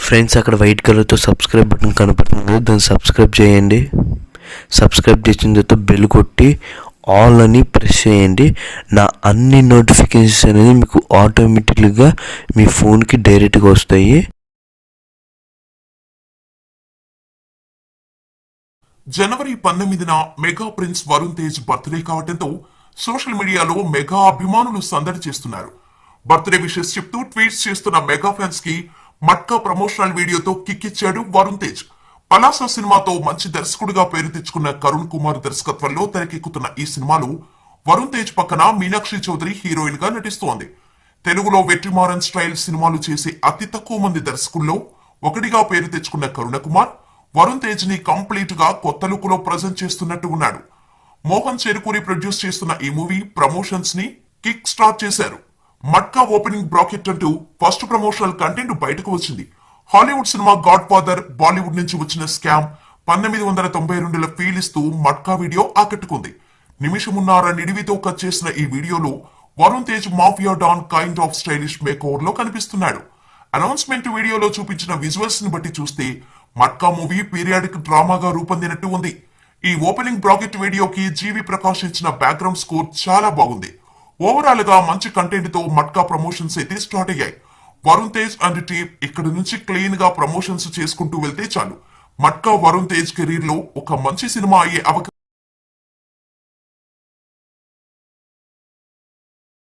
Friends, అక్కడ white కలర్తో subscribe button కనపడుతుంది కదా, దాన్ని సబ్స్క్రైబ్ చేయండి. సబ్స్క్రైబ్ చేసిన తర్వాత బెల్ కొట్టి ఆల్ అని ప్రెస్ చేయండి. నా అన్ని నోటిఫికేషన్స్ అనేది మీకు ఆటోమేటిక్గా మీ ఫోన్కి డైరెక్ట్గా వస్తాయి. జనవరి 19న mega prince Varun Tej birthday కావడంతో సోషల్ మీడియాలో మెగా అభిమానులు సందడి చేస్తున్నారు. బర్త్డే విషెస్ చెప్తూ ట్వీట్స్ చేస్తున్న మెగా ఫ్యాన్స్ కి మట్కా ప్రమోషనల్ వీడియోతో కిక్కిచ్చాడు వరుణ్ తేజ్. పలాస సినిమాతో మంచి దర్శకుడిగా పేరు తెచ్చుకున్న కరుణ్ కుమార్ దర్శకత్వంలో తెరకెక్కుతున్న ఈ సినిమాలో వరుణ్ తేజ్ పక్కన మీనాక్షి చౌదరి హీరోయిన్ గా నటిస్తోంది. తెలుగులో వెట్రిమారన్ స్టైల్ సినిమాలు చేసే అతి తక్కువ మంది దర్శకుల్లో ఒకటిగా పేరు తెచ్చుకున్న కరుణ కుమార్ వరుణ్ తేజ్ ని కంప్లీట్ గా కొత్త లుక్ లో ప్రజెంట్ చేస్తున్నట్టు ఉన్నాడు. మోహన్ చెరుకూరి ప్రొడ్యూస్ చేస్తున్న ఈ మూవీ ప్రమోషన్స్ ని కిక్ స్టార్ట్ చేశారు. మట్కా ఓపెనింగ్ బ్రాకెట్ అంటూ ఫస్ట్ ప్రమోషనల్ కంటెంట్ బయటకు వచ్చింది. Hollywood cinema God father, Bollywood నుంచి వచ్చిన స్కామ్ 1992ల ఫీల్ ఇస్తూ మట్కా వీడియో ఆకట్టుకుంది. నిమిషమున్నర నిడివితో కట్ చేసిన ఈ వీడియోలో Varun Tej mafia don kind of stylish make over లో కనిపిస్తున్నాడు. అనౌన్స్మెంట్ వీడియోలో చూపించిన విజువల్స్ ని బట్టి చూస్తే మట్కా మూవీ పీరియాడిక్ డ్రామాగా రూపొందినట్టు ఉంది. ఈ ఓపెనింగ్ బ్రాకెట్ వీడియోకి జీవి ప్రకాష్ ఇచ్చిన బ్యాక్గ్రౌండ్ స్కోర్ చాలా బాగుంది. ఓవరాల్ గా మంచి కంటెంట్ తో మట్కా ప్రమోషన్స్ అయితే స్టార్ట్ అయ్యాయి. వరుణ్ తేజ్ అండ్ టీమ్ ఇక్కడ నుంచి క్లీన్ గా ప్రమోషన్స్ చేసుకుంటూ వెళ్తే చాలు మట్కా వరుణ్ తేజ్ కెరీర్ లో ఒక మంచి సినిమా అయ్యే అవకాశం